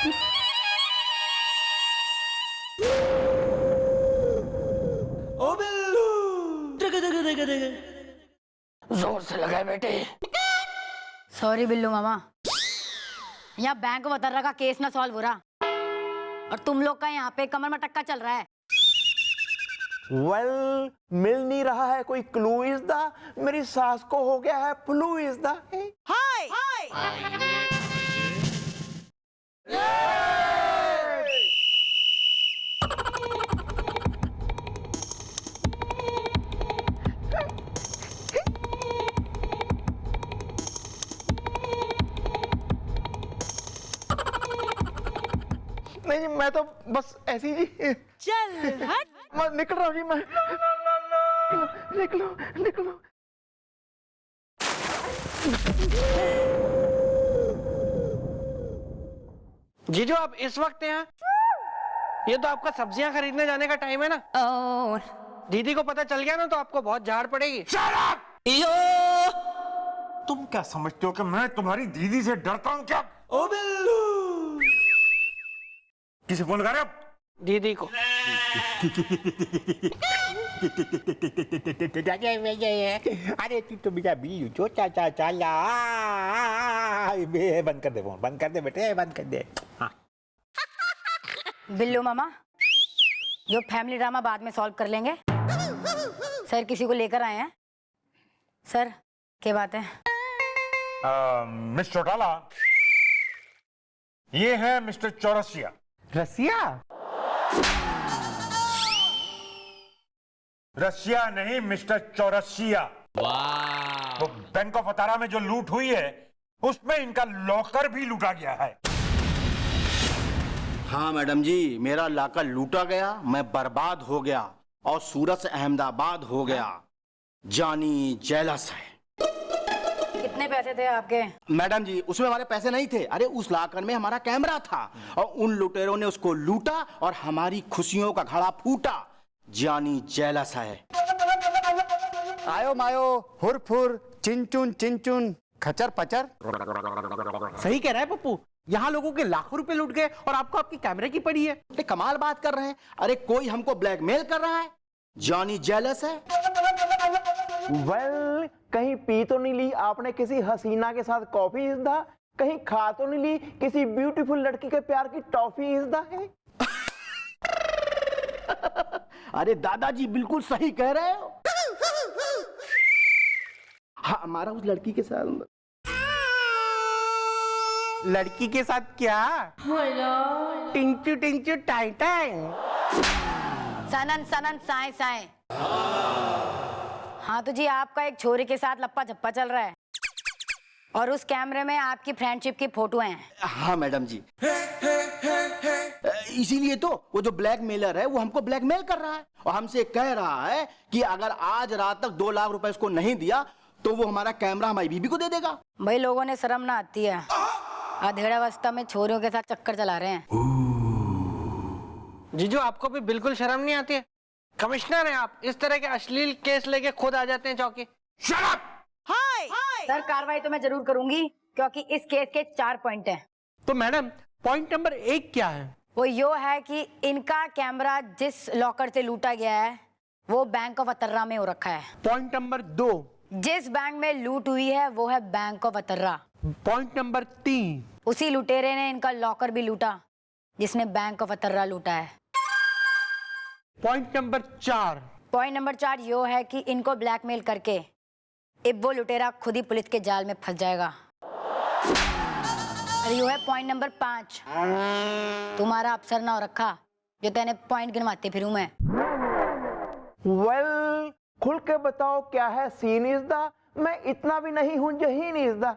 ओ बिल्लू, जोर से लगाए बेटे। सॉरी बिल्लू मामा, यहाँ बैंक वतर्रा का केस ना सॉल्व हो रहा और तुम लोग का यहाँ पे कमर मटक्का चल रहा है। वेल, मिल नहीं रहा है कोई क्लू इज द, मेरी सास को हो गया है फ्लू इज द। हाय नहीं, मैं तो बस ऐसी जी। चल हट। मैं निकल रहा हूँ जी, मैं निकलो निकलो। जीजू आप इस वक्त यहाँ? ये तो आपका सब्जियां खरीदने जाने का टाइम है ना। दीदी को पता चल गया ना तो आपको बहुत झाड़ पड़ेगी। तुम क्या समझते हो कि मैं तुम्हारी दीदी से डरता हूँ क्या? ओ बिल्लू, किसे फोन कर रहे हो? दीदी को। अरे तू तो बेटा बिल्लू छोटा चाला। बंद कर दे फोन, बंद कर दे बेटे, बंद कर दे। हाँ। बिल्लू मामा, जो फैमिली ड्रामा बाद में सॉल्व कर लेंगे। सर किसी को लेकर आए हैं। सर क्या बात है? मिस चौटाला, ये है मिस्टर चौरसिया। रसिया? रसिया नहीं, मिस्टर चौरसिया। तो बैंक ऑफ अतारा में जो लूट हुई है उसमें इनका लॉकर भी लूटा गया है। हाँ मैडम जी, मेरा लॉकर लूटा गया, मैं बर्बाद हो गया और सूरत से अहमदाबाद हो गया। जानी जेलस है। कितने पैसे थे आपके? मैडम जी उसमें हमारे पैसे नहीं थे। अरे उस लॉकर में हमारा कैमरा था और उन लुटेरों ने उसको लूटा और हमारी खुशियों का घड़ा फूटा। जानी जेलस है। आयो मायो हुर फुर चिंचुन खचर पचर। सही कह रहा है पप्पू, यहाँ लोगों के लाखों रुपए लूट गए और आपको आपकी कैमरे की पड़ी है। अरे कमाल बात कर रहे हैं। अरे कोई हमको ब्लैकमेल कर रहा है। जानी जेलस है। वेल, कहीं पी तो नहीं ली आपने किसी हसीना के साथ कॉफी इज द? कहीं खा तो नहीं ली किसी ब्यूटीफुल लड़की के प्यार की टॉफी इज द? अरे दादाजी बिल्कुल सही कह रहे हो। हाँ, हमारा उस लड़की के साथ। लड़की के साथ क्या? टिंचू टाई टाई। सनन सनन साए साए। हाँ तो जी आपका एक छोरे के साथ लप्पा झप्पा चल रहा है और उस कैमरे में आपकी फ्रेंडशिप की फोटो हैं। हाँ मैडम जी, इसीलिए तो वो जो ब्लैकमेलर है वो हमको ब्लैकमेल कर रहा है और हमसे कह रहा है कि अगर आज रात तक 2 लाख रुपए उसको नहीं दिया तो वो हमारा कैमरा हमारी बीबी को दे देगा। भाई लोगों ने शर्म ना आती है, अधेड़ावस्था में छोरियों के साथ चक्कर चला रहे हैं। जीजू आपको भी बिल्कुल शर्म नहीं आती है? कमिश्नर हैं आप, इस तरह के अश्लील केस लेके खुद आ जाते हैं चौकी। Shut up! हाय सर, कार्रवाई तो मैं जरूर करूंगी क्योंकि इस केस के 4 पॉइंट हैं। तो मैडम पॉइंट नंबर 1 क्या है? वो यो है कि इनका कैमरा जिस लॉकर से लूटा गया है वो बैंक ऑफ अतर्रा में हो रखा है। Point number 2? जिस बैंक में लूट हुई है वो है bank of Atarra. Point number 3? उसी लुटेरे ने इनका लॉकर भी लूटा जिसने बैंक ऑफ अतर्रा लूटा है। Point number 4? पॉइंट नंबर 4 यो है कि इनको ब्लैकमेल करके अब वो लुटेरा खुद ही पुलिस के जाल में फंस जाएगा। और यो है पॉइंट नंबर 5, तुम्हारा अफसर ना हो रखा जो तेने पॉइंट गिनवाते फिरूं मैं। वेल, खुल के बताओ क्या है सीन इज द? मैं इतना भी नहीं हूं जहीन इज द।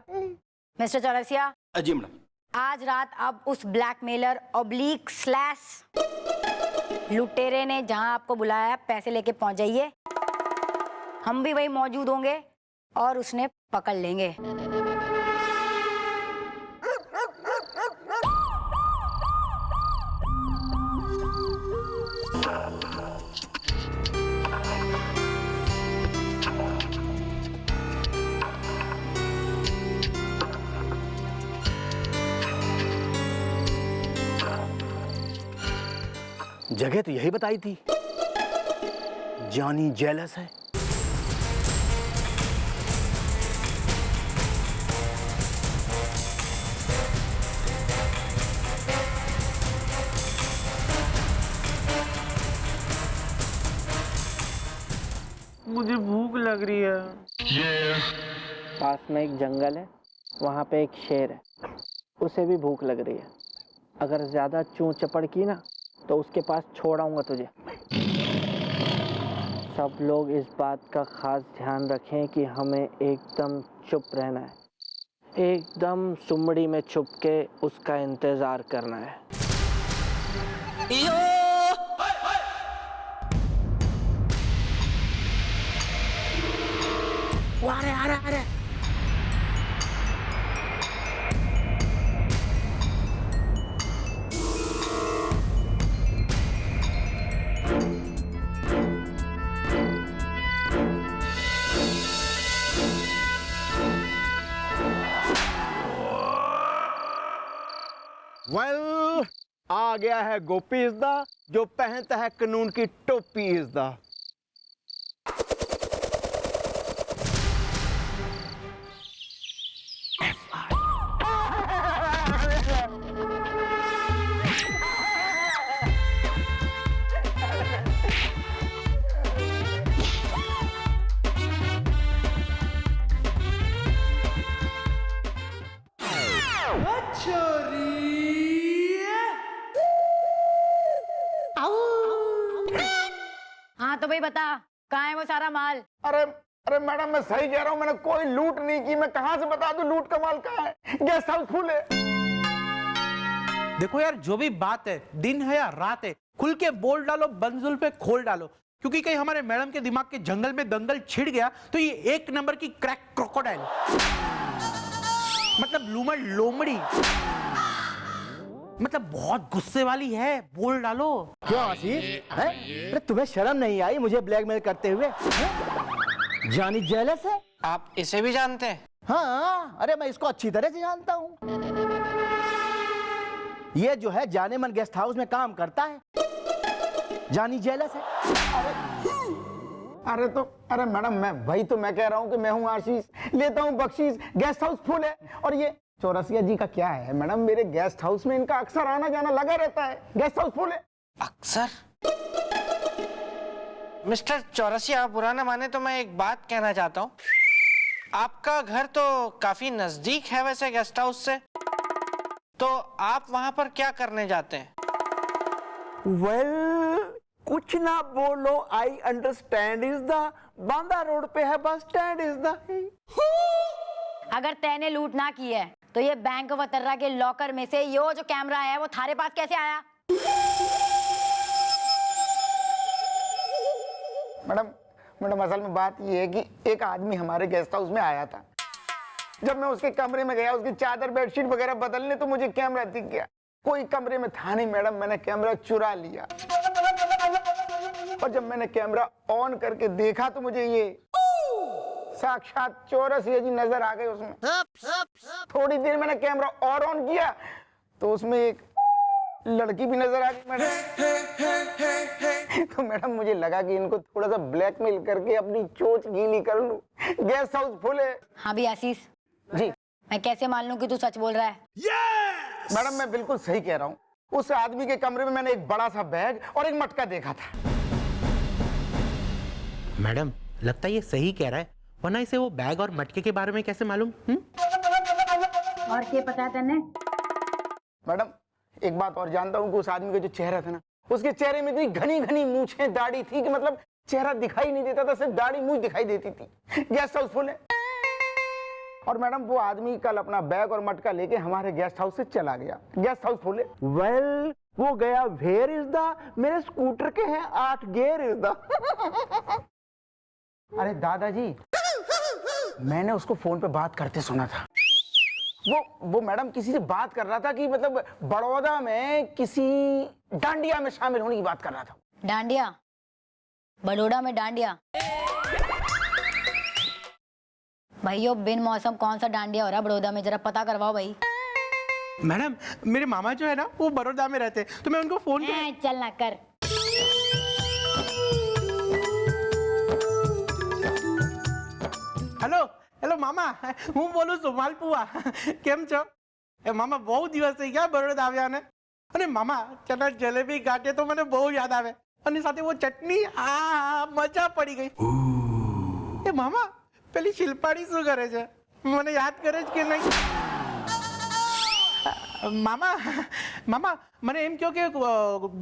मिस्टर चौरसिया, जी मैडम। आज रात अब उस ब्लैकमेलर ऑब्लिक स्लैश लुटेरे ने जहां आपको बुलाया है पैसे लेके पहुंच जाइए। हम भी वही मौजूद होंगे और उसने पकड़ लेंगे। जगह तो यही बताई थी। जानी जेलस है। मुझे भूख लग रही है। पास में एक जंगल है, वहाँ पे एक शेर है, उसे भी भूख लग रही है। अगर ज्यादा चूं चपड़ की ना तो उसके पास छोड़ आऊंगा तुझे। सब लोग इस बात का खास ध्यान रखें कि हमें एकदम चुप रहना है, एकदम सुमड़ी में छुप के उसका इंतजार करना है। आ रहे। वेल, आ गया है गोपी इज़दा, जो पहनता है कानून की टोपी इज़दा। हाँ तो भाई बता, कहाँ है वो सारा माल? अरे अरे मैडम, मैं सही कह रहा हूँ, मैंने कोई लूट नहीं की। मैं कहाँ से बता दूं लूट का माल कहाँ है? गेस्ट हाउस फुल है। देखो यार, जो भी बात है, दिन है या रात है, खुल के बोल डालो, बंजुल पे खोल डालो, क्योंकि कहीं हमारे मैडम के दिमाग के जंगल में दंगल छिड़ गया तो ये एक नंबर की क्रैक क्रोकोडाइल, मतलब लूमड़ लोमड़ी, मतलब बहुत गुस्से वाली है। बोल डालो। क्यों आशीष? अरे तुम्हें शर्म नहीं आई मुझे ब्लैकमेल करते हुए? जानी जेलस है। आप इसे भी जानते हैं? हाँ, अरे मैं इसको अच्छी तरह से जानता हूँ। ये जो है जाने मन गेस्ट हाउस में काम करता है। जानी जेलस है। अरे मैडम, मैं कह रहा हूँ कि मैं हूँ आशीष, लेता हूँ बख्शीश, गेस्ट हाउस फुल है। और ये चौरसिया जी का क्या है मैडम? मेरे गेस्ट हाउस में इनका अक्सर आना जाना लगा रहता है। गेस्ट हाउस फुल है। अक्सर? मिस्टर चौरसिया, आप बुरा ना माने तो मैं एक बात कहना चाहता हूँ। आपका घर तो काफी नजदीक है वैसे गेस्ट हाउस से, तो आप वहां पर क्या करने जाते हैं? वेल, कुछ ना बोलो, I understand is the Banda road पे है बस स्टैंड इज द। अगर तैने लूट ना की है तो ये बैंक ऑफ बड़ौदा के लॉकर में से ये जो कैमरा है वो थारे पास कैसे आया? मैडम असल में बात ये है कि एक आदमी हमारे गेस्ट हाउस में आया था। जब मैं उसके कमरे में गया उसकी चादर बेडशीट वगैरह बदलने, तो मुझे कैमरा दिख गया। कोई कमरे में था नहीं मैडम, मैंने कैमरा चुरा लिया। और जब मैंने कैमरा ऑन करके देखा तो मुझे ये साक्षात चौरसिया जी नजर आ गए उसमें। थोड़ी देर मैंने कैमरा और ऑन किया तो उसमें एक लड़की भी नजर आ गई मैडम। तो मैडम मुझे लगा कि इनको थोड़ा सा ब्लैकमेल करके अपनी चोंच गीली कर लूं। गेस्ट हाउस फुल है। हाँ भी आशीष जी मैं कैसे मान लूं कि तू सच बोल रहा है? मैडम मैं बिल्कुल सही कह रहा हूँ। उस आदमी के कमरे में मैंने एक बड़ा सा बैग और एक मटका देखा था। मैडम लगता है ये सही कह रहा है, वरना इसे वो बैग और मटके के बारे में कैसे मालूम? और क्या पता है तेने? मैडम एक बात और जानता हूँ कि उस आदमी का जो चेहरा था ना, उसके चेहरे में इतनी घनी घनी मूछें दाढ़ी थी कि मतलब चेहरा दिखाई नहीं देता था, सिर्फ दाढ़ी मूछ दिखाई देती थी। गेस्ट हाउस फुल है। और मैडम वो आदमी कल अपना बैग और मटका लेके हमारे गेस्ट हाउस से चला गया। गेस्ट हाउस फुल है। वेल, वो गया वेयर इज द, मेरे स्कूटर के हैं 8 गियर इज द। अरे दादाजी, मैंने उसको फोन पे बात करते सुना था। वो मैडम किसी से बात कर रहा था कि मतलब बड़ौदा में किसी डांडिया में शामिल होने की बात कर रहा था। डांडिया? बड़ौदा में डांडिया? भाइयों बिन मौसम कौन सा डांडिया हो रहा है बड़ौदा में? जरा पता करवाओ भाई। मैडम मेरे मामा जो है ना वो बड़ौदा में रहते हैं, तो मैं उनको फोन चल ना कर। हेलो हेलो मामा, હું બોલું છું માલપુઆ. કેમ છો? એ મામા બહુ દિવસ થઈ ગયા બરોડા આવ્યા ને. અને મામા ચના જલેબી ગાંઠે તો મને બહુ યાદ આવે. અને સાથે वो ચટણી, મજા પડી ગઈ. એ મામા પેલી શિલ્પાડી શું કરે છે? મને યાદ કરે છે કે નહીં? મામા મામા મને એમ કહો કે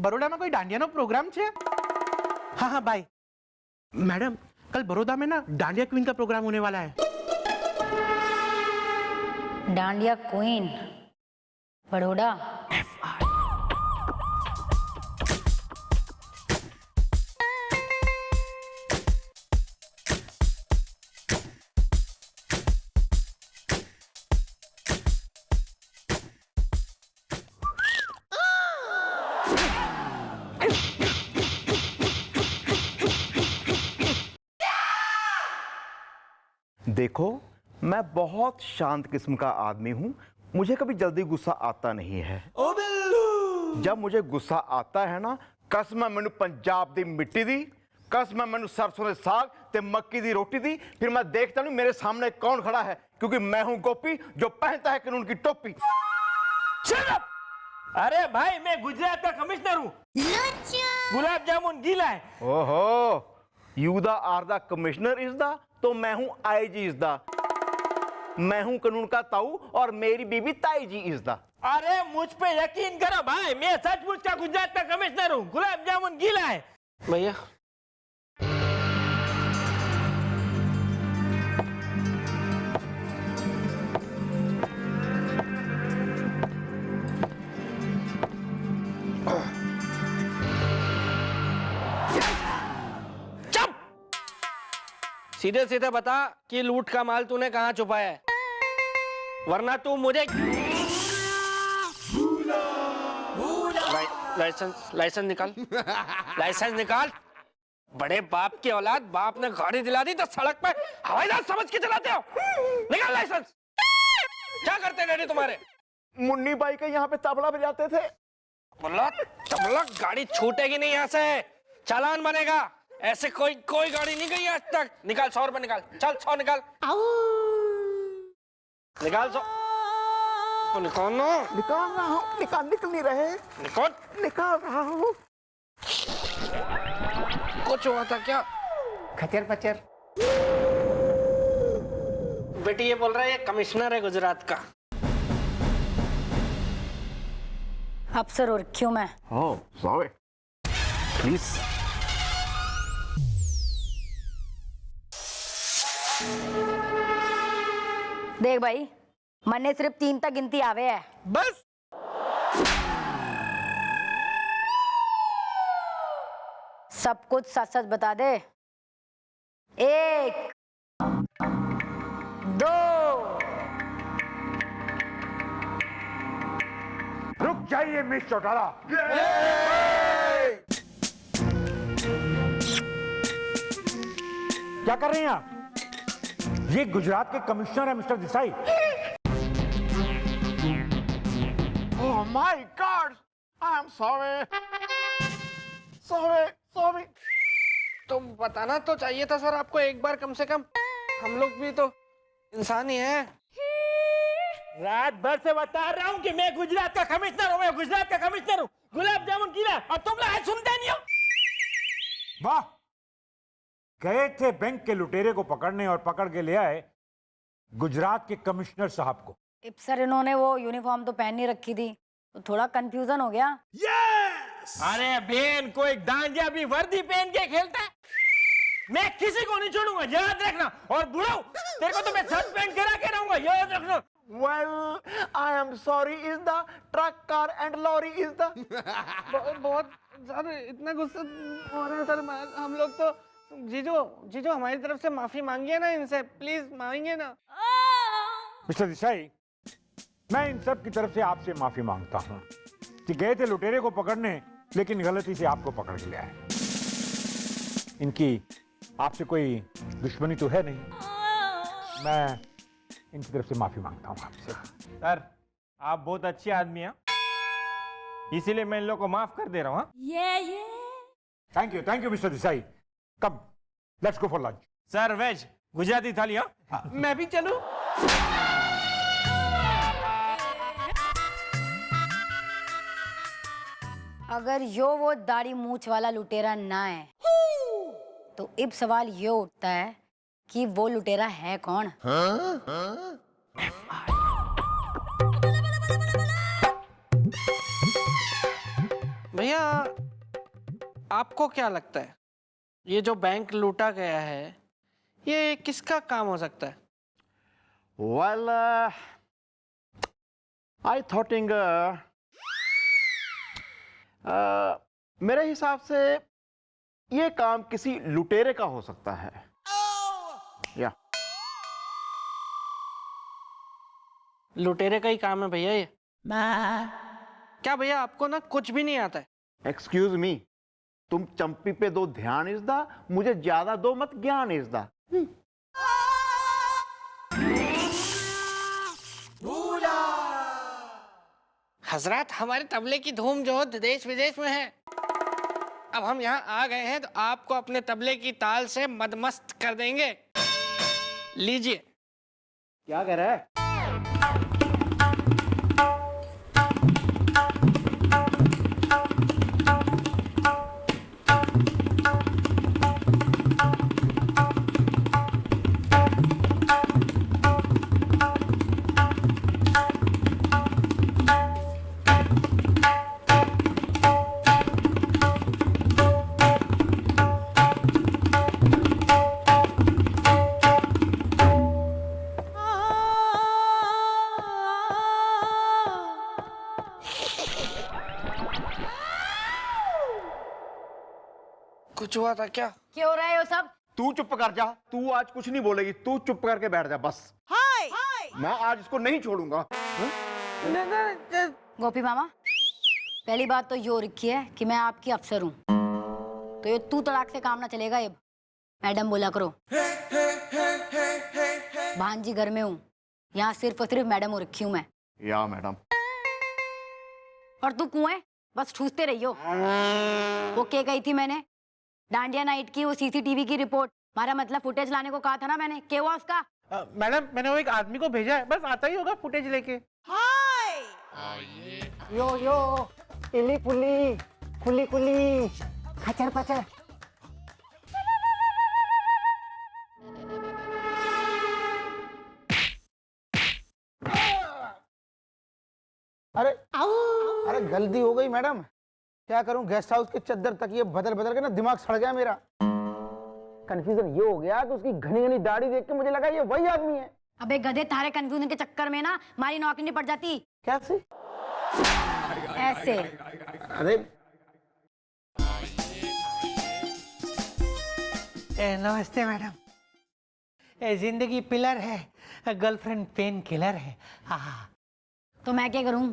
બરોડામાં કોઈ દાંડિયાનો પ્રોગ્રામ છે? हाँ हाँ भाई मैडम, कल बड़ौदा में ना डांडिया क्वीन का प्रोग्राम होने वाला है. डांडिया क्वीन बड़ोड़ा. देखो, मैं बहुत शांत किस्म का आदमी हूं, मुझे कभी जल्दी गुस्सा आता नहीं है. ओ बिल्लू, जब मुझे गुस्सा आता है ना, कसम मैनू पंजाब दी मिट्टी दी, कसम मैनू सरसों दे साग ते मक्की दी रोटी दी, फिर मैं देखता नहीं मेरे सामने कौन खड़ा है, क्योंकि मैं हूं गोपी जो पहनता है कानून की टोपी. अरे भाई, मैं गुजरात का कमिश्नर हूँ. गुलाब जामुन गीला है. ओहो, you the are the commissioner is the, तो मैं हूं आईजी इज द. मैं हूं कानून का ताऊ और मेरी बीबी ताई जी इज द. अरे मुझ पे यकीन करो भाई, मैं सचमुच का गुजरात का कमिश्नर हूँ. गुलाब जामुन गीला है. भैया सीधे सीधे बता कि लूट का माल तूने कहाँ छुपाया है, वरना तू मुझे लाइसेंस निकाल. लाइसेंस निकाल. बड़े बाप की औलाद, बाप ने गाड़ी दिला दी तो सड़क पे हवाई जहाज समझ के चलाते हो. निकाल लाइसेंस. क्या करते डैडी तुम्हारे? मुन्नी बाई के यहाँ पे तबला बजाते थे. बोला तबला. गाड़ी छूटेगी नहीं यहाँ से, चालान बनेगा. ऐसे कोई गाड़ी नहीं गई आज तक. निकाल 100 रुपए निकाल. चल 100 निकाल. निकाल 100. तो निकाल ना. निकाल रहा हूँ. निकल नहीं रहे. निकाल रहा हूँ. कुछ हुआ था क्या? खचर पचर. बेटी ये बोल रहा है ये कमिश्नर है गुजरात का. अफसर और क्यों मैं? Oh, sorry. Please. देख भाई, मन्ने सिर्फ 3 तक गिनती आवे है. बस सब कुछ सच सच बता दे. 1 2. रुक जाइए मिस चौटाला. क्या कर रहे हैं आप? ये गुजरात के कमिश्नर है mister Desai. Oh my God! I'm sorry. Sorry. तो बताना तो चाहिए था सर आपको एक बार कम से कम. हम लोग भी तो इंसान ही हैं. रात भर से बता रहा हूँ कि मैं गुजरात का कमिश्नर हूँ. मैं गुजरात का कमिश्नर हूँ. गुलाब जामुन गीला. अब तुम लोग सुनते नहीं हो. वाह, गए थे बैंक के लुटेरे को पकड़ने और पकड़ के ले आए गुजरात के कमिश्नर साहब को. सर इन्होंने वो यूनिफॉर्म तो पहन नहीं रखी थी, तो थोड़ा कंफ्यूजन हो गया. अरे बहन, कोई डांडिया भी वर्दी पहन के खेलता है. मैं किसी को नहीं छोड़ूंगा, याद रखना. और बुढ़ाऊ, तेरे को तो मैं शर्ट पहन के रखे रहूंगा, याद रखना. Well, I am sorry is the truck car and lorry is the. बहुत सर इतना गुस्सा हो रहा है सर. हम लोग तो जीजो हमारी तरफ से माफी मांगिए ना इनसे, प्लीज मांगिए ना. मिस्टर देसाई, मैं इन सब की तरफ से आपसे माफी मांगता हूं कि गए थे लुटेरे को पकड़ने, लेकिन गलती से आपको पकड़ के ले आए. इनकी आपसे कोई दुश्मनी तो है नहीं. मैं इनकी तरफ से माफी मांगता हूं आपसे. सर, आप बहुत अच्छे आदमी हैं, इसीलिए मैं इन लोगों को माफ कर दे रहा हूँ. Thank you mister Desai. Come, let's go for lunch. Sir veg, Gujarati thali हाँ। मैं भी चलूं? अगर यो वो दाढ़ी मूछ वाला लुटेरा ना है तो अब सवाल ये उठता है कि वो लुटेरा है कौन? भैया आपको क्या लगता है ये जो बैंक लूटा गया है ये किसका काम हो सकता है? वेल आई थॉटिंग मेरे हिसाब से ये काम किसी लुटेरे का हो सकता है। या लुटेरे का ही काम है भैया ये। क्या भैया आपको ना कुछ भी नहीं आता है? एक्सक्यूज मी, तुम चंपी पे दो ध्यान इजदा, मुझे ज्यादा दो मत ज्ञान इजदा। हजरत हमारे तबले की धूम जो देश विदेश में है, अब हम यहाँ आ गए हैं तो आपको अपने तबले की ताल से मदमस्त कर देंगे। लीजिए। क्या कह रहा है? कुछ हुआ था क्या? क्या हो रहा है वो सब? तू चुप कर जा, तू आज कुछ नहीं बोलेगी, तू चुप करके बैठ जा बस। हाय मैं आज इसको नहीं छोड़ूंगा। गोपी मामा, पहली बात तो यो रखी है कि मैं आपकी अफसर हूँ, तो ये तू तड़ाक से काम ना चलेगा। ये मैडम बोला करो। भांजी घर में हूँ, यहाँ सिर्फ और सिर्फ मैडम हो रखी हूँ मैं। या मैडम। और तू कुएं बस ठूसते रहियो। वो क्या गई थी मैंने डांडिया नाइट की वो सीसीटीवी की रिपोर्ट, हमारा मतलब फुटेज लाने को कहा था ना मैंने, क्या हुआ उसका? मैडम मैंने वो एक आदमी को भेजा है, बस आता ही होगा फुटेज लेके। यो यो इली पुली कुली कुली खचर पचर। अरे अरे गलती हो गई मैडम, क्या करूं, गेस्ट हाउस के चद्दर तक ये बदल बदल के ना दिमाग सड़ गया मेरा। कंफ्यूजन ये हो गया कि उसकी घनी घनी दाढ़ी देख के मुझे लगा ये वही आदमी है। अबे गधे, तारे कंफ्यूजन के चक्कर में ना हमारी नौकरी नहीं पड़ जाती। कैसे? ऐसे। अरे नमस्ते मैडम। जिंदगी पिलर है, गर्लफ्रेंड पेन किलर है। तो मैं क्या करूं?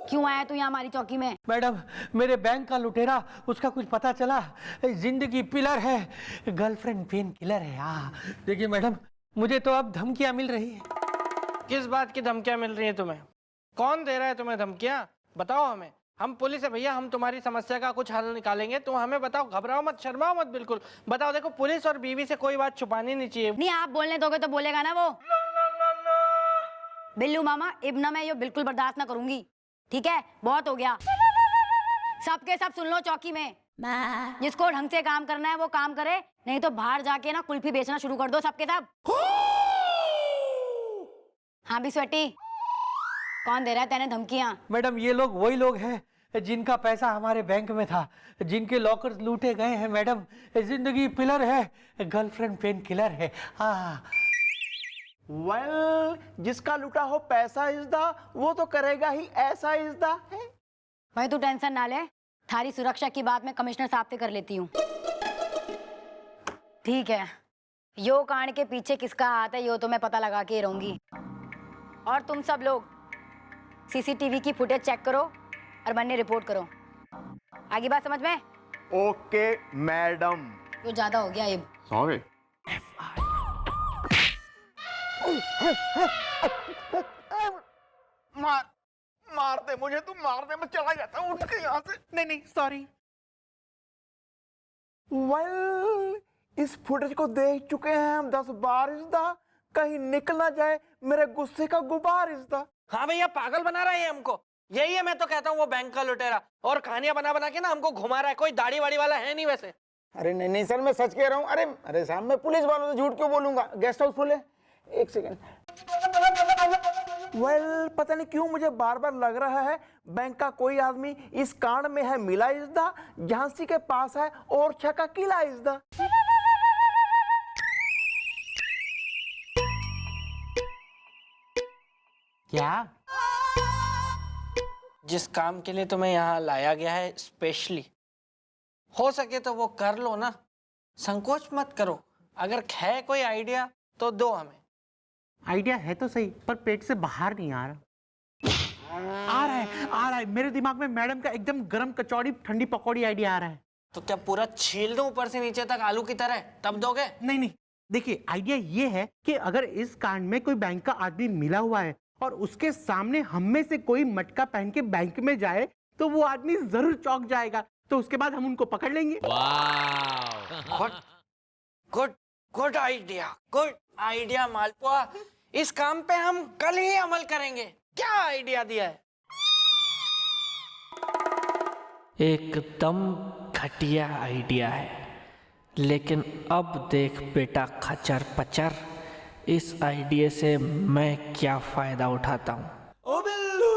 क्यों आया तू यहाँ हमारी चौकी में? मैडम मेरे बैंक का लुटेरा, उसका कुछ पता चला। जिंदगी पिलर है, गर्लफ्रेंड पेन किलर है। देखिए मैडम, मुझे तो अब धमकियां मिल रही है। किस बात की धमकियां मिल रही है तुम्हें? कौन दे रहा है तुम्हें धमकियां? बताओ हमें। हम पुलिस है भैया, हम तुम्हारी समस्या का कुछ हल निकालेंगे। तुम हमें बताओ, घबराओ मत, शर्माओ मत बिल्कुल। बताओ, देखो पुलिस और बीवी से कोई बात छुपानी नहीं चाहिए। नहीं, आप बोलने दोगे तो बोलेगा ना वो। बिल्लू मामा, इब्ना मैं ये बिल्कुल बर्दाश्त ना करूंगी, ठीक है? बहुत हो गया। सबके सब सुन लो चौकी में, जिसको ढंग से काम करना है वो काम करे, नहीं तो बाहर जाके ना कुल्फी बेचना शुरू कर दो सबके सब। हाँ भी स्वेटी, कौन दे रहा है तेने धमकियां? मैडम ये लोग वही लोग हैं जिनका पैसा हमारे बैंक में था, जिनके लॉकर्स लूटे गए हैं। मैडम जिंदगी पिलर है, गर्लफ्रेंड पेन किलर है। वेल, जिसका लूटा हो पैसा इज्दा, वो तो करेगा ही ऐसा इज्दा है। भाई तू टेंशन ना ले, थारी सुरक्षा की बात मैं कमिश्नर साहब से कर लेती हूँ। ठीक है, यो कांड के पीछे किसका हाथ है यो तो मैं पता लगा के रहूंगी। और तुम सब लोग सीसीटीवी की फुटेज चेक करो और बनने रिपोर्ट करो। आगे बात समझ में? Okay madam. यो ज्यादा हो गया ये। सॉरी। मार दे मुझे, तू मार दे, मैं चला जाता हूँ उठ के यहाँ से। नहीं सॉरी। वेल, इस फुटेज को देख चुके हैं हम 10 बार इसदा, कहीं निकल ना जाए मेरे गुस्से का गुबार इसदा। हाँ भैया, पागल बना रहा है हमको। यही है, मैं तो कहता हूँ वो बैंक का लुटेरा, और कहानियां बना बना के ना हमको घुमा रहा है। कोई दाढ़ी वाड़ी वाला है नहीं वैसे। अरे नहीं नहीं सर, मैं सच कह रहा हूँ। अरे साहब, मैं पुलिस वालों से झूठ क्यों बोलूंगा? गेस्ट हाउस फुल है। एक सेकंड। वेल, पता नहीं क्यों मुझे बार बार लग रहा है बैंक का कोई आदमी इस कांड में है मिला इसदा। झांसी के पास है और का किला इसदा। क्या? जिस काम के लिए तुम्हें यहाँ लाया गया है स्पेशली, हो सके तो वो कर लो ना, संकोच मत करो। अगर है कोई आइडिया तो दो हमें। आइडिया है तो सही, पर पेट से बाहर नहीं आ रहा। आ रहा है मेरे दिमाग में मैडम का एकदम गरम कचौड़ी ठंडी पकौड़ी आइडिया आ रहा है। तो क्या पूरा छील दूं ऊपर से नीचे तक आलू की तरह, तब दोगे? नहीं, देखिए आइडिया ये है कि अगर इस कांड में कोई बैंक का आदमी मिला हुआ है और उसके सामने हम में से कोई मटका पहन के बैंक में जाए तो वो आदमी जरूर चौंक जाएगा। तो उसके बाद हम उनको पकड़ लेंगे। गुड आइडिया मालपुआ। इस काम पे हम कल ही अमल करेंगे। क्या आइडिया दिया है? एकदम घटिया आइडिया है, लेकिन अब देख बेटा खचर पचर, इस आइडिया से मैं क्या फायदा उठाता हूँ। ओ बिल्लू,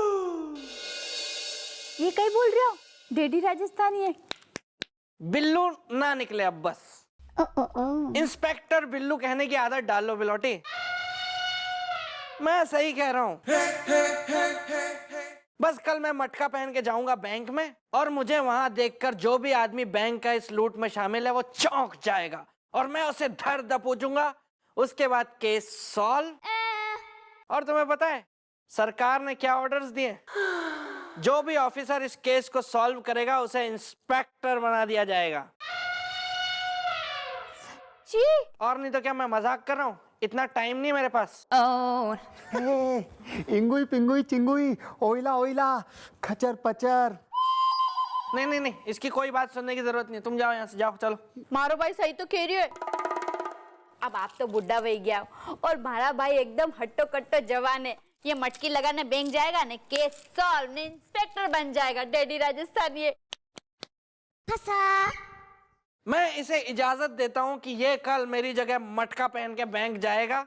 ये कहीं बोल रहे हो? डेडी राजस्थानी है। बिल्लू ना निकले अब बस। इंस्पेक्टर बिल्लू कहने की आदत डाल लो बिलोटी। मैं सही कह रहा हूँ। बस कल मैं मटका पहन के जाऊंगा बैंक में, और मुझे वहां देखकर जो भी आदमी बैंक का इस लूट में शामिल है वो चौंक जाएगा, और मैं उसे धर दबोचूंगा। उसके बाद केस सॉल्व। और तुम्हें पता है सरकार ने क्या ऑर्डर्स दिए? जो भी ऑफिसर इस केस को सॉल्व करेगा उसे इंस्पेक्टर बना दिया जाएगा। और नहीं तो क्या मैं मजाक कर रहा हूँ? इतना टाइम नहीं मेरे पास। इंगुई पिंगुई चिंगुई, ओइला ओइला, खचर पचर। नहीं, इसकी कोई बात सुनने की जरूरत नहीं। तुम जाओ यहाँ से, जाओ, चलो। मारो भाई, सही तो कह रही है। अब आप तो बुढ़ा हो गया और मारा भाई एकदम हट्टो कट्टो जवान है। ये मटकी लगाने बैंक जाएगा ने केस सॉल्व ने इंस्पेक्टर बन जाएगा। डैडी राजस्थान ये फंसा। मैं इसे इजाजत देता हूँ कि ये कल मेरी जगह मटका पहन के बैंक जाएगा,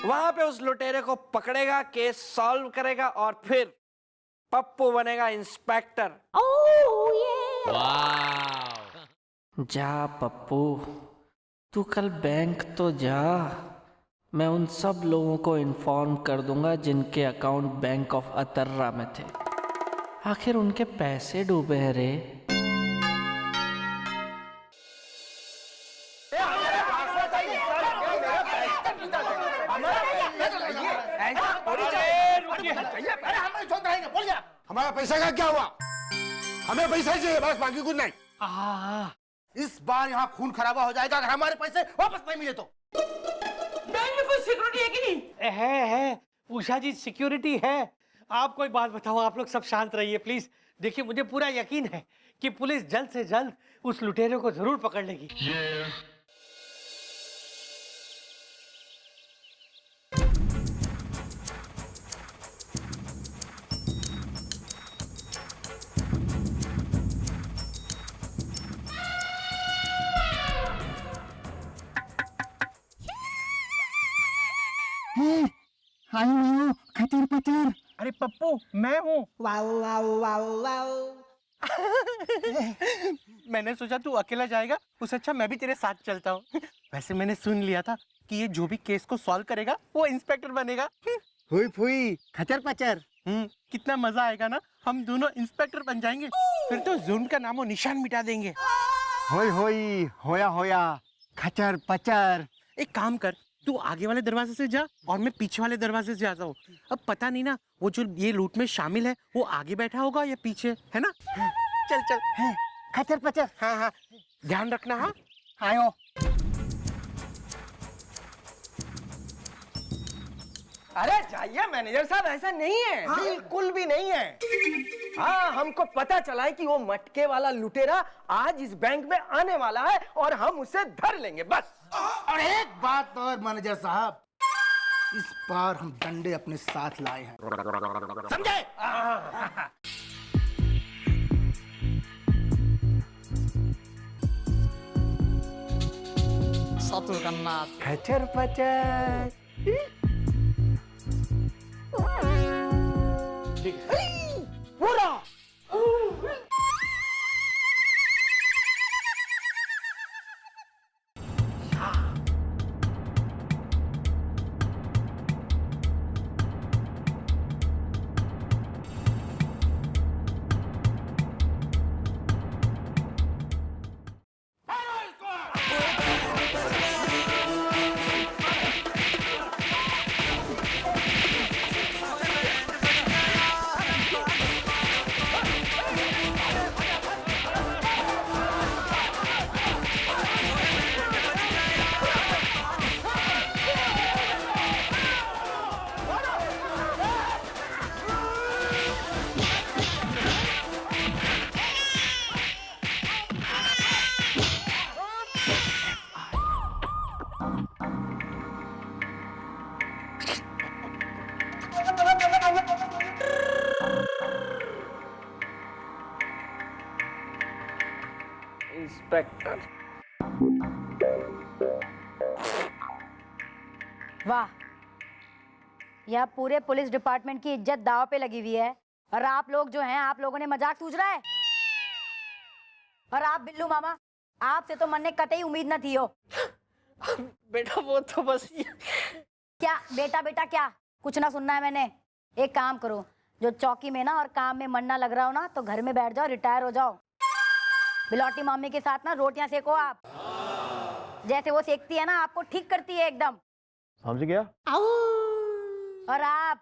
वहां पे उस लुटेरे को पकड़ेगा, केस सॉल्व करेगा, और फिर पप्पू बनेगा इंस्पेक्टर। जा पप्पू, तू कल बैंक तो जा। मैं उन सब लोगों को इन्फॉर्म कर दूंगा जिनके अकाउंट बैंक ऑफ अतर्रा में थे। आखिर उनके पैसे डूबे हैं रे। हमारा पैसा का क्या हुआ? हमें पैसा चाहिए बस, बाकी कुछ नहीं। इस बार यहाँ खून खराबा हो जाएगा अगर हमारे पैसे वापस नहीं मिले तो। बैंक में कोई सिक्योरिटी है कि नहीं? है उषा जी, सिक्योरिटी है। आप कोई बात बताओ, आप लोग सब शांत रहिए प्लीज। देखिए मुझे पूरा यकीन है कि पुलिस जल्द से जल्द उस लुटेरे को जरूर पकड़ लेगी। खचर पचर। अरे पप्पू, मैं हूँ। मैंने सोचा तू अकेला जाएगा, उससे अच्छा मैं भी तेरे साथ चलता हूँ। वैसे मैंने सुन लिया था कि ये जो भी केस को सॉल्व करेगा वो इंस्पेक्टर बनेगा। हुई फुई, खचर पचर। कितना मजा आएगा ना, हम दोनों इंस्पेक्टर बन जाएंगे। फिर तो जुर्म का नामो निशान मिटा देंगे। होई होई, होया होया, खचर पचर। एक काम कर, तू आगे वाले दरवाजे से जा और मैं पीछे वाले दरवाजे से जाता हूँ। अब पता नहीं ना वो जो ये लूट में शामिल है वो आगे बैठा होगा या पीछे, है ना? चल चल। खचर पचर। हाँ, ध्यान रखना। हाँ, आयो। अरे जाइए मैनेजर साहब, ऐसा नहीं है। बिल्कुल भी नहीं है। हाँ, हमको पता चला है कि वो मटके वाला लुटेरा आज इस बैंक में आने वाला है और हम उसे धर लेंगे बस। और एक बात और मैनेजर साहब, इस बार हम डंडे अपने साथ लाए हैं, समझे? Satu kena. खचर पचर। पूरा। इंस्पेक्टर। वाह, यह पूरे पुलिस डिपार्टमेंट की इज्जत दांव पे लगी हुई है और आप लोग जो हैं, आप लोगों ने मजाक सूझ रहा है। और आप बिल्लू मामा, आपसे तो मन ने कतई उम्मीद न थी हो। बेटा वो तो बस क्या बेटा बेटा क्या, कुछ ना सुनना है मैंने। एक काम करो, जो चौकी में ना और काम में मन ना लग रहा हो ना, तो घर में बैठ जाओ, रिटायर हो जाओ। बिलौटी मामी के साथ ना रोटियां सेको आप, जैसे वो सेकती है ना, आपको ठीक करती है एकदम। समझ गया? और आप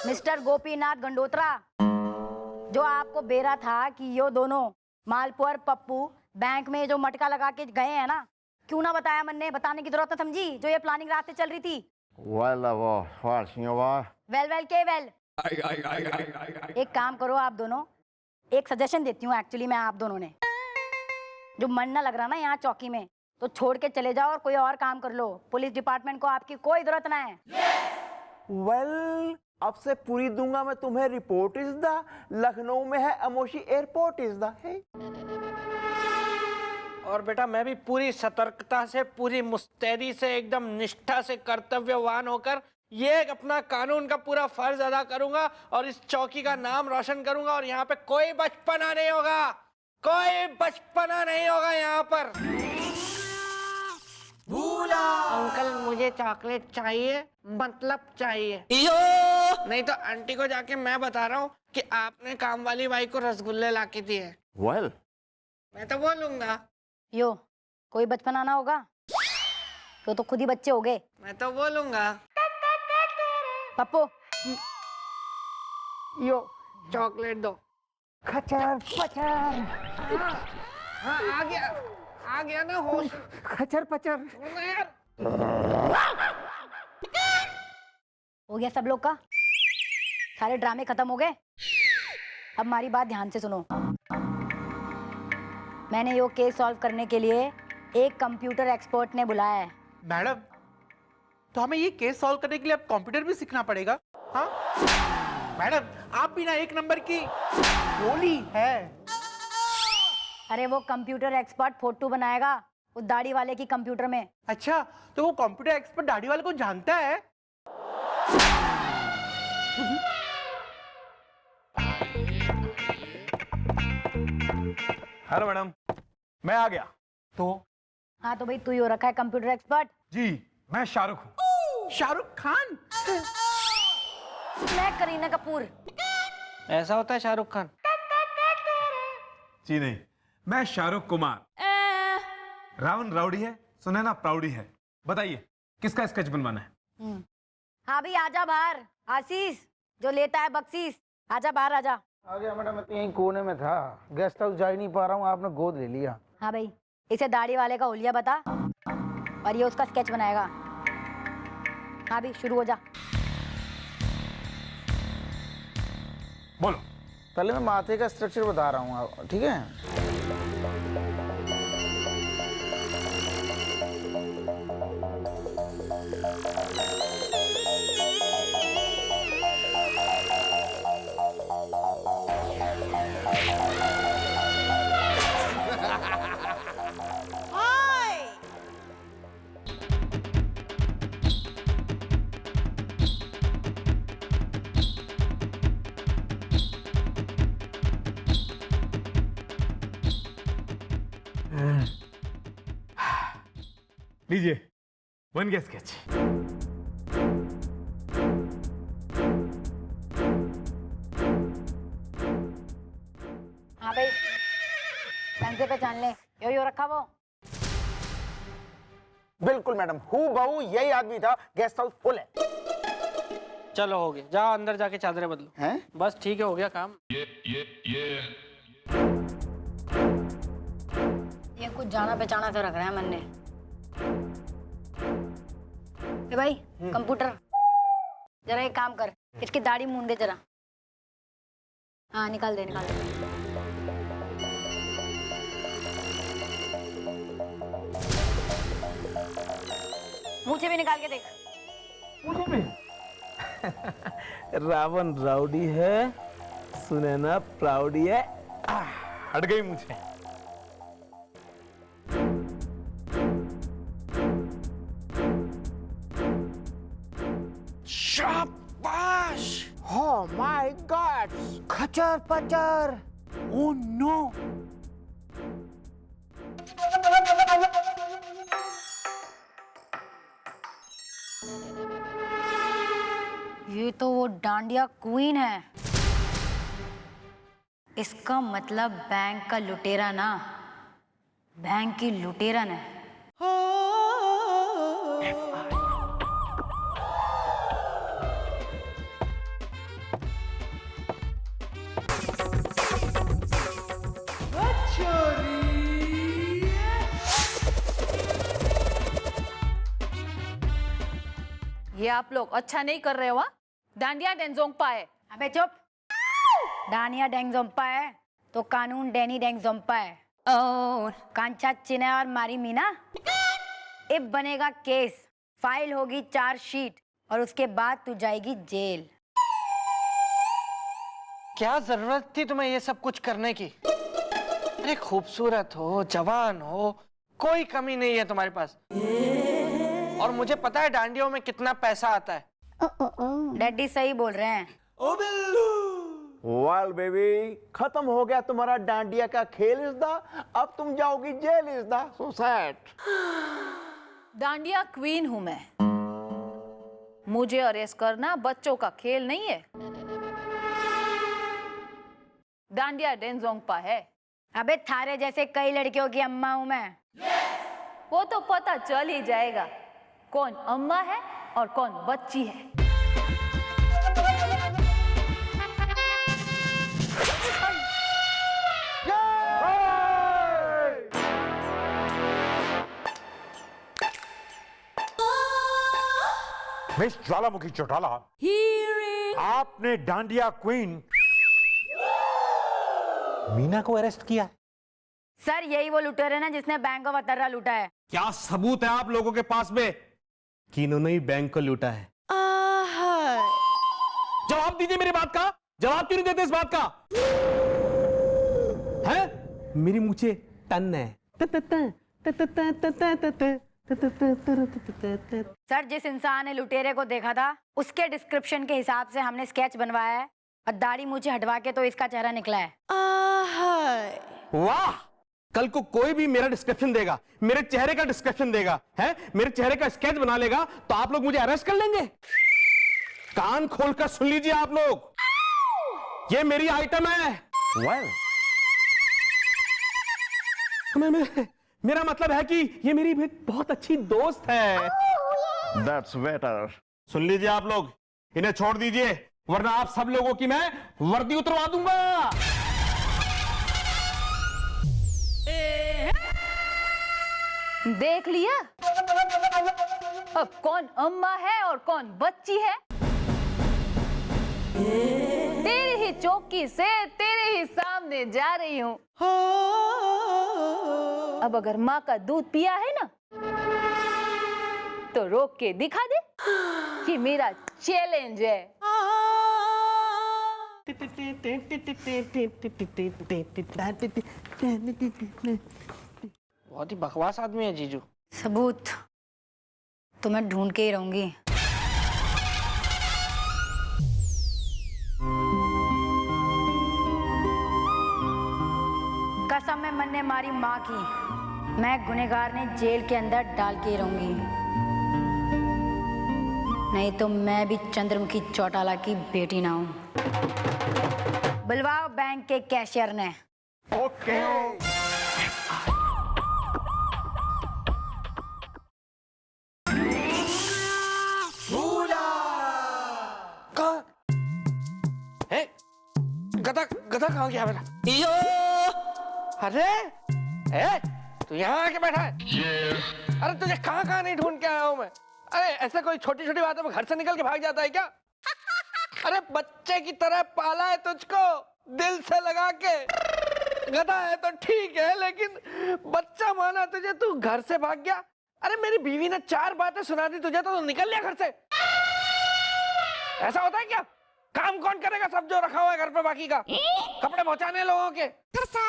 मिस्टर गोपीनाथ गंडोत्रा, जो आपको बेरा था कि ये दोनों मालपुआ और पप्पू बैंक में जो मटका लगा के गए हैं ना, क्यों ना बताया मन ने, बताने की जरूरत न समझी, जो ये प्लानिंग रात से चल रही थी। वेल के वेल। एक काम करो आप दोनों, एक सजेशन देती हूँ एक्चुअली मैं आप दोनों ने, जो मन ना लग रहा ना यहाँ चौकी में, तो छोड़ के चले जाओ और कोई और काम कर लो। पुलिस डिपार्टमेंट को आपकी कोई जरूरत ना है। वेल, अब से पूरी दूंगा मैं तुम्हें रिपोर्ट इज द लखनऊ में है अमोशी एयरपोर्ट इज द है। और बेटा मैं भी पूरी सतर्कता से, पूरी मुस्तैदी से, एकदम निष्ठा से, कर्तव्यवान होकर ये अपना कानून का पूरा फर्ज अदा करूंगा और इस चौकी का नाम रोशन करूंगा। और यहाँ पे कोई बचपना नहीं होगा, कोई बचपना नहीं होगा यहाँ पर। भूला अंकल मुझे चॉकलेट चाहिए, मतलब चाहिए। नहीं तो आंटी को जाके मैं बता रहा हूँ कि आपने काम वाली बाई को रसगुल्ले ला के दिए। वेल, मैं तो बोलूंगा। यो, कोई बचपना ना होगा तो खुद ही बच्चे हो गए। मैं तो बोलूंगा। पप्पू, यो चॉकलेट दो। खचर पचर। हाँ आ गया ना होश। खचर पचर। हो गया सब लोग का, सारे ड्रामे खत्म हो गए। अब हमारी बात ध्यान से सुनो। मैंने यो केस सॉल्व करने के लिए एक कंप्यूटर एक्सपर्ट ने बुलाया है। मैडम, तो हमें ये केस सॉल्व करने के लिए अब कंप्यूटर भी सीखना पड़ेगा? हाँ मैडम, आप भी ना एक नंबर की गोली है। अरे वो कंप्यूटर एक्सपर्ट फोटो बनाएगा उस दाढ़ी वाले की कंप्यूटर में। अच्छा, तो वो कंप्यूटर एक्सपर्ट दाढ़ी वाले को जानता है? हेलो मैडम, मैं आ गया। तो हाँ तो भाई तू ही हो रखा है कंप्यूटर एक्सपर्ट। जी, मैं शाहरुख हूँ। शाहरुख खान? मैं करीना कपूर। ऐसा होता है शाहरुख खान? जी नहीं, मैं शाहरुख कुमार। रावण राउडी है, सुने ना प्राउडी है। बताइए किसका स्केच बनवाना है? हाँ भी आजा बाहर, आशीष जो लेता है बख्शीश, आजा बाहर आजा। आ गया मैडम, मैं तो यहीं कोने में था, गेस्ट हाउस जा ही नहीं पा रहा हूँ, आपने गोद ले लिया। हाँ भाई, इसे दाढ़ी वाले का हुलिया बता और ये उसका स्केच बनाएगा। हाँ भी शुरू हो जा। बोलो पहले मैं माथे का स्ट्रक्चर बता रहा हूँ आपको, ठीक है? लीजिए, बन गया स्केच। हाँ भाई, ढंग से पहचान ले, यो रखा वो। बिल्कुल मैडम, हूबहू यही आदमी था। गेस्ट हाउस फुल है। चलो हो गया, जाओ अंदर जाके चादरें बदलो। हैं? बस ठीक है, हो गया काम। ये कुछ जाना पहचाना सा रख रहा है मन ने। ए भाई, कंप्यूटर जरा एक काम कर, इसकी दाढ़ी मूंद दे जरा। हाँ निकाल दे। मुंह से भी निकाल के देख। रावण राउडी है, सुनैना प्राउडी है। हट गई मुझे। शाबाश! Oh my God! खचर पचर! Oh no! ये तो वो डांडिया क्वीन है। इसका मतलब बैंक का लुटेरा ना, बैंक की लुटेरन है। ये आप लोग अच्छा नहीं कर रहे हो। डांडिया डेंजोंगपा है। अबे चुप। डानिया डेंगजोंपा है तो कानून डैनी डेंगजोंपा है। कांचा चिना और मारी मीना। अब बनेगा केस, फाइल होगी चार्जशीट और उसके बाद तू जाएगी जेल। क्या जरूरत थी तुम्हें ये सब कुछ करने की? अरे खूबसूरत हो, जवान हो, कोई कमी नहीं है तुम्हारे पास। और मुझे पता है डांडियों में कितना पैसा आता है। डैडी सही बोल रहे हैं। ओ बिल्लू। वेल बेबी, खत्म हो गया तुम्हारा डांडिया का खेल इज़दा। अब तुम जाओगी जेल इज़दा। So sad. डांडिया क्वीन हूं मैं। मुझे अरेस्ट करना बच्चों का खेल नहीं है। डांडिया डेंजोंगपा है। अबे थारे जैसे कई लड़कियों की अम्मा हूं मैं। वो तो पता चल ही जाएगा कौन अम्मा है और कौन बच्ची है। मिस ज्वालामुखी चौटाला, आपने डांडिया क्वीन मीना को अरेस्ट किया। सर यही वो लुटेरा है ना जिसने बैंक ऑफ अतर्रा लूटा है। क्या सबूत है आप लोगों के पास में कि इन्होंने ही बैंक को लूटा है? जवाब दीजिए मेरी बात का। जवाब क्यों नहीं देते इस बात का? है मेरी मुझे टन है। सर जिस इंसान ने लुटेरे को देखा था उसके डिस्क्रिप्शन के हिसाब से हमने स्केच बनवाया है और दाढ़ी मूंछें हटवा के तो इसका चेहरा निकला है। वाह! कल को कोई भी मेरा डिस्क्रिप्शन देगा, मेरे चेहरे का डिस्क्रिप्शन देगा, है मेरे चेहरे का स्केच बना लेगा तो आप लोग मुझे अरेस्ट कर लेंगे। कान खोलकर सुन लीजिए आप लोग, ये मेरी आइटम है। मेरा मतलब है कि ये मेरी बहुत अच्छी दोस्त है। That's better. सुन लीजिए आप लोग, इन्हें छोड़ दीजिए वरना आप सब लोगों की मैं वर्दी उतरवा दूंगा। देख लिया अब कौन अम्मा है और कौन बच्ची है। तेरे ही अपनी चौकी से तेरे ही सामने जा रही हूँ। अब अगर माँ का दूध पिया है ना तो रोक के दिखा दे, कि मेरा चैलेंज है। बहुत ही बकवास आदमी है जीजू। सबूत तो मैं ढूंढ के ही रहूंगी। कसम में मन ने मारी माँ की, मैं गुनहगार ने जेल के अंदर डाल के ही रहूंगी, नहीं तो मैं भी चंद्रमुखी चौटाला की बेटी ना हूं। बुलवाओ बैंक के कैशियर ने। ओके। गधा गधा कहाँ गया मेरा? अरे तू यहाँ आके बैठा है? अरे तुझे कहाँ नहीं ढूंढ के आया हूँ मैं। अरे ऐसे कोई छोटी छोटी बातों में घर से निकल के भाग जाता है क्या? अरे बच्चे की तरह पाला है तुझको, दिल से लगा के। गधा है तो ठीक है, लेकिन बच्चा माना तुझे, तू घर से भाग गया। अरे मेरी बीवी ने 4 बातें सुना दी तुझे तो निकल लिया घर से। ऐसा होता है क्या? काम कौन करेगा सब जो रखा हुआ है घर पे बाकी का? कपड़े पहुंचाने लोगों के।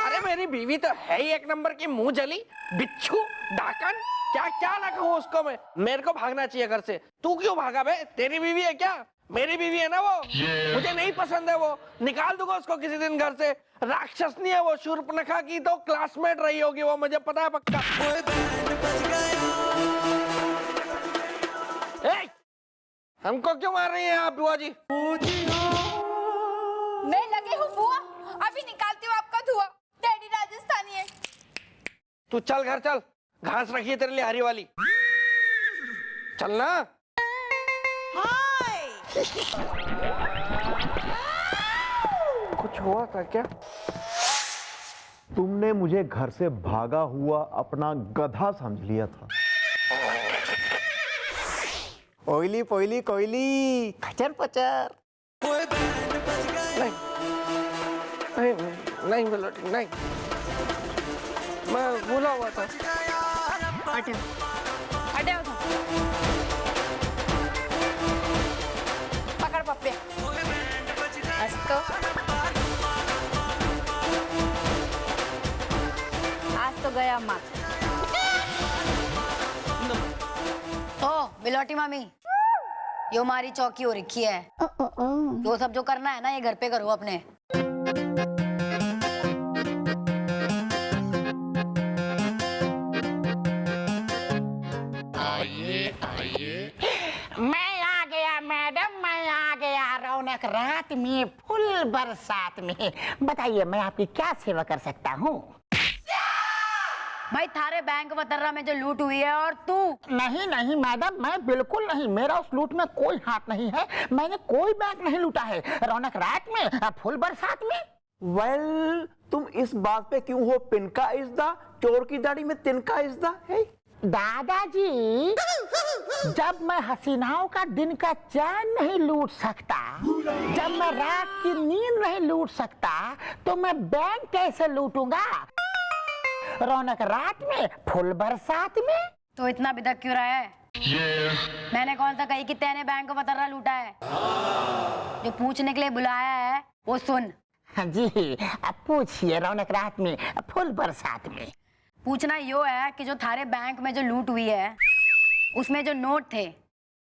अरे मेरी बीवी तो है ही एक नंबर की मुंह जली, बिच्छू, डाकन, क्या क्या ना कहूँ उसको मैं। मेरे को भागना चाहिए घर से। तू क्यों भागा बे? तेरी बीवी है क्या? मेरी बीवी है ना वो। मुझे नहीं पसंद है वो, निकाल दूंगा उसको किसी दिन घर से। राक्षस नहीं है वो, शूर्पणखा की तो क्लासमेट रही होगी वो, मुझे पता है पक्का। हमको क्यों मार रही हैं आप बुआ जी? मैं लगी हूँ बुआ, अभी निकालती हूँ आपका धुआं। डैडी राजस्थानी है। तू चल घर चल, घास रखी है तेरे लिए हरी वाली। चलना। कुछ हुआ था क्या? तुमने मुझे घर से भागा हुआ अपना गधा समझ लिया था। ओइली पोइली कोइली, खचर पचर। नहीं नहीं बेलोटी नहीं, मैं भूला हुआ था। हटे हटे उधर। पकड़ पप्पे। अस्तो। आज तो गया माँ। ओ बिलोटी मामी, यो हमारी चौकी हो रखी है। यो सब जो करना है ना ये घर पे करो अपने। मैं आ गया मैडम, मैं आ गया। रौनक रात में, फुल बरसात में। बताइए मैं आपकी क्या सेवा कर सकता हूँ? भाई थारे बैंक वतर्रा में जो लूट हुई है और तू। नहीं नहीं मैडम, मैं बिल्कुल नहीं, मेरा उस लूट में कोई हाथ नहीं है। मैंने कोई बैंक नहीं लूटा है। रौनक रात में, फुल बरसात में। वेल, तुम इस बात पे क्यों हो पिनका इस दा, चोर की दाढ़ी में तिनका इस दा है? दादाजी, जब मैं हसीनाओं का दिन का चैन नहीं लूट सकता, जब मैं रात की नींद नहीं लूट सकता, तो मैं बैंक कैसे लूटूंगा? रौनक रात में, फुल बरसात में। तो इतना बिदक क्यों रहा है? मैंने कौन सा कही कि तेने बैंक को वतर्रा लूटा है? जो पूछने के लिए बुलाया है वो सुन। जी, अब पूछिए। रौनक रात में, फुल बरसात में। पूछना यो है कि जो थारे बैंक में जो लूट हुई है उसमें जो नोट थे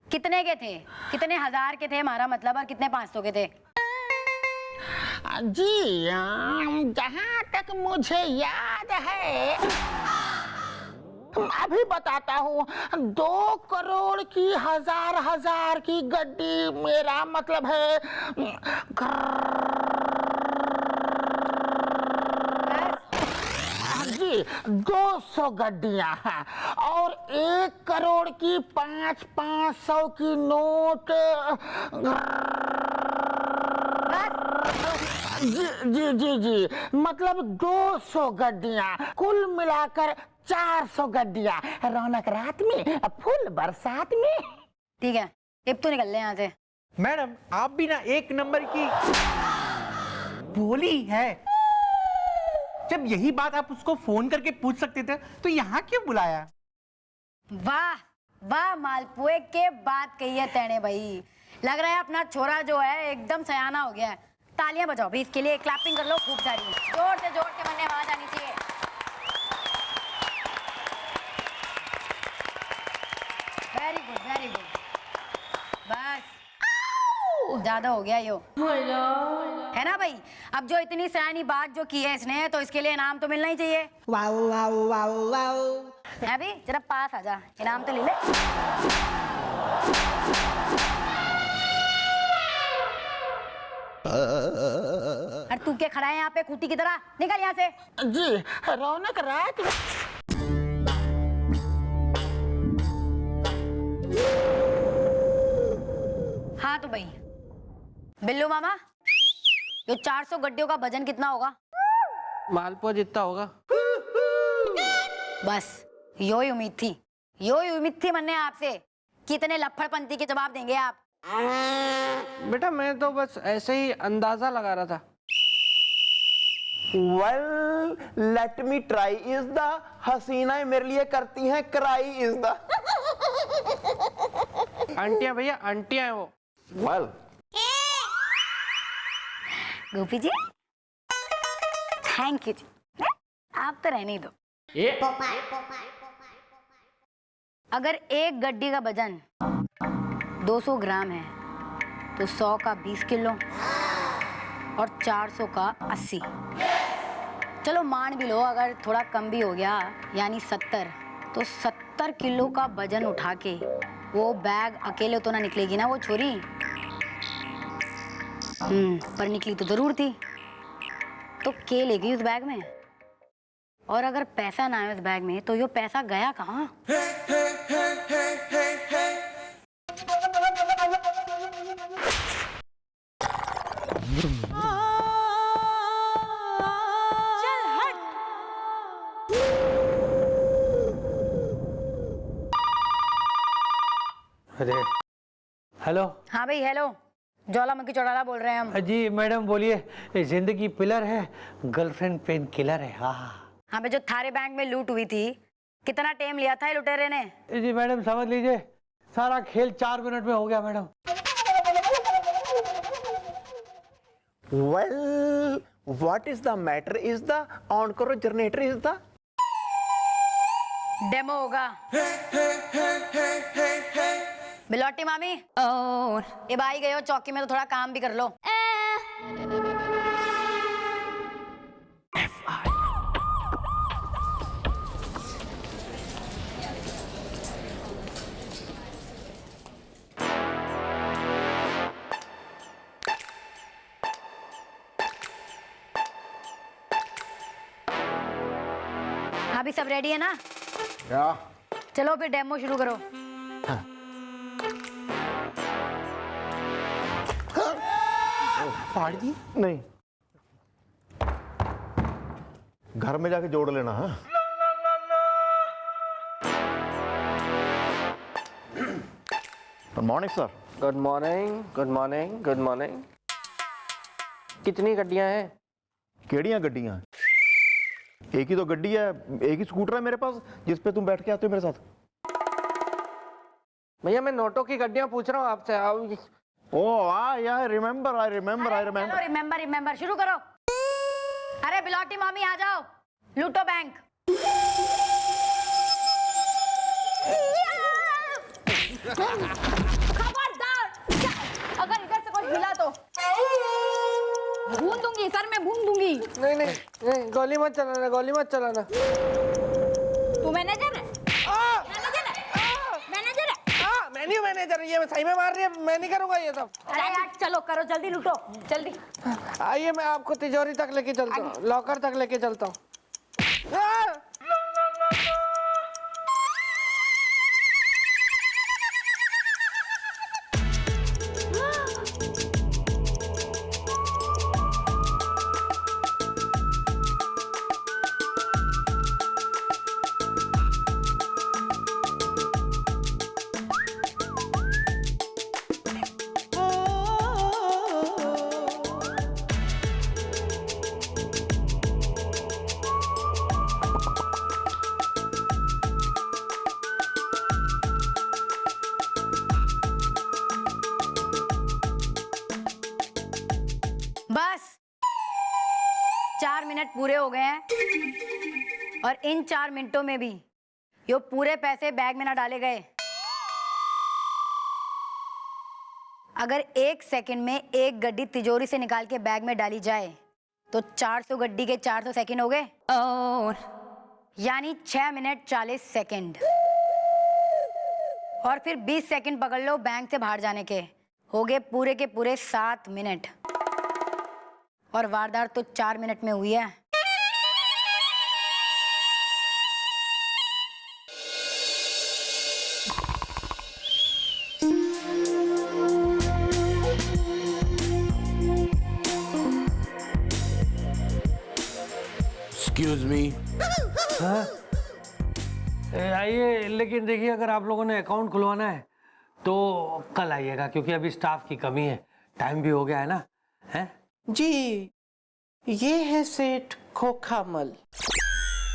कितने के थे? कितने हजार के थे हमारा मतलब, और कितने 500 के थे? जी, जहाँ तक मुझे याद है, अभी बताता हूँ। 2 करोड़ की हजार की गड्डी, मेरा मतलब है जी 200 गड्डियां हैं, और 1 करोड़ की 500 की नोट। जी जी जी, मतलब 200 गड्डियां, कुल मिलाकर 400 गड्डियां। रौनक रात में, फुल बरसात में। ठीक है, अब तो निकल ले यहाँ से। मैडम आप भी ना एक नंबर की भोली है। जब यही बात आप उसको फोन करके पूछ सकते थे तो यहाँ क्यों बुलाया? वाह वाह मालपुए के बात कही है तेने भाई। लग रहा है अपना छोरा जो है एकदम सयाना हो गया है। तालियां बजाओ भाई इसके लिए, क्लैपिंग कर लो खूब सारी, जोर से बनने आवाज आनी चाहिए। Very good very good. बस ज्यादा हो गया यो, है ना भाई। अब जो इतनी सयानी बात जो की है इसने, तो इसके लिए इनाम तो मिलना ही चाहिए। Wow wow wow wow. है भी, जरा पास आ जा, इनाम तो ले ले। अरे तू क्या खड़ा है यहाँ पे खूटी की तरह? निकल यहाँ से। जी रौनक रात। हाँ तो भाई बिल्लू मामा, ये 400 गड्डियों का वजन कितना होगा? मालपुआ जितना होगा। बस यो ही उम्मीद थी मैंने आपसे, कितने लफड़पंती के जवाब देंगे आप। बेटा मैं तो बस ऐसे ही अंदाजा लगा रहा था। वेल लेट मी ट्राई इज द हसीना मेरे लिए करती हैं क्राई इज द। आंटियां भैया, आंटियां हैं वो। Well Gopi ji thank you जी, आप तो रहने ही दो। अगर एक गड्डी का वजन 200 ग्राम है तो 100 का 20 किलो और 400 का 80। चलो मान भी लो अगर थोड़ा कम भी हो गया यानी 70, तो 70 किलो का वजन उठा के वो बैग अकेले तो ना निकलेगी ना वो छोरी। पर निकली तो जरूर थी। तो के ले गई उस बैग में, और अगर पैसा ना आया उस बैग में तो यो पैसा गया कहाँ? चल हट। अरे हेलो। हाँ भाई हेलो, ज्वालामुखी चौटाला बोल रहे हैं हम। जी मैडम बोलिए। जिंदगी पिलर है, गर्लफ्रेंड पेन किलर है। हाँ हाँ भाई, जो थारे बैंक में लूट हुई थी, कितना टाइम लिया था लुटेरे ने? जी मैडम समझ लीजिए सारा खेल 4 मिनट में हो गया madam. Well what is the matter is the on करो जनरेटर इज द डेमो होगा। बिलोटी मामी, ये भाई गए हो चौकी में तो थोड़ा काम भी कर लो। अभी सब रेडी है ना? चलो फिर डेमो शुरू करो। फाड़ दी? नहीं, घर में जाके जोड़ लेना। हाँ good morning sir. Good morning good morning good morning. कितनी गड्डियां हैं? केड़ियां गड्डियां? एक ही तो गड्डी है, एक ही स्कूटर है मेरे पास जिस पे तुम बैठ के आते हो मेरे साथ। भैया मैं नोटों की गड्डियां पूछ रहा हूँ आपसे। आई रिमेम्बर रिमेम्बर शुरू करो। अरे बिलोटी मामी आ जाओ, लूटो बैंक। खबरदार, अगर इधर से कोई हिला तो भून दूंगी, सर में भून दूंगी। नहीं नहीं नहीं, गोली मत चलाना, गोली मत चलाना। तू मैनेजर है? मैनेजर ये सही में मार रही है, मैं नहीं करूंगा ये सब। अरे यार चलो करो जल्दी, लूटो जल्दी। आइए मैं आपको तिजोरी तक लेके चलता हूँ, लॉकर तक लेके चलता हूँ। 4 मिनट पूरे हो गए हैं और इन 4 मिनटों में भी ये पूरे पैसे बैग में ना डाले गए। अगर 1 सेकंड में एक गड्डी तिजोरी से निकाल के बैग में डाली जाए तो 400 गड्डी के 400 सेकंड हो गए, यानी 6 मिनट 40 सेकंड। और फिर 20 सेकंड पकड़ लो बैंक से बाहर जाने के, हो गए पूरे के पूरे 7 मिनट। और वारदात तो 4 मिनट में हुई है। Excuse me. आइए, लेकिन देखिए अगर आप लोगों ने अकाउंट खुलवाना है तो कल आइएगा, क्योंकि अभी स्टाफ की कमी है, टाइम भी हो गया है ना। हैं? जी, ये है सेठ खोखामल।